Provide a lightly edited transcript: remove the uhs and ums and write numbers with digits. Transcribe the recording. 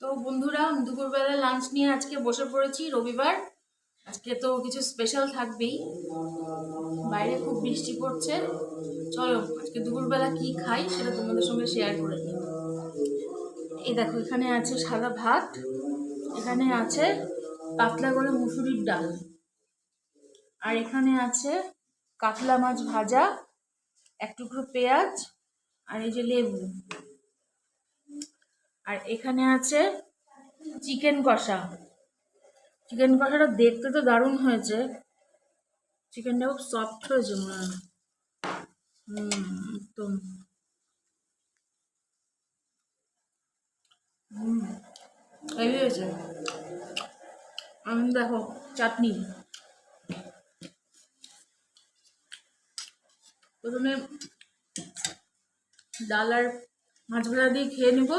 তো বন্ধুরা, দুপুরবেলা লাঞ্চ নিয়ে আজকে বসে পড়েছি। রবিবার আজকে তো কিছু স্পেশাল থাকবেই। বাইরে খুব বৃষ্টি পড়ছে। চলো আজকে দুপুরবেলা কি খাই সেটা তোমাদের সঙ্গে শেয়ার করে নিই। এই দেখো, এখানে আছে সাদা ভাত, এখানে আছে পাতলা করে মুসুরির ডাল, আর এখানে আছে কাতলা মাছ ভাজা, এক টুকরো পেঁয়াজ, আর এই যে লেবু, আর এখানে আছে চিকেন কষা। চিকেন কষাটা দেখতে তো দারুণ হয়েছে, চিকেনটা খুব সফট হয়েছে মনে হয়। একদম হেভি হয়েছে। আমি দেখো চাটনি, প্রথমে ডাল আর মাছ ভাজা দিয়ে খেয়ে নেবো।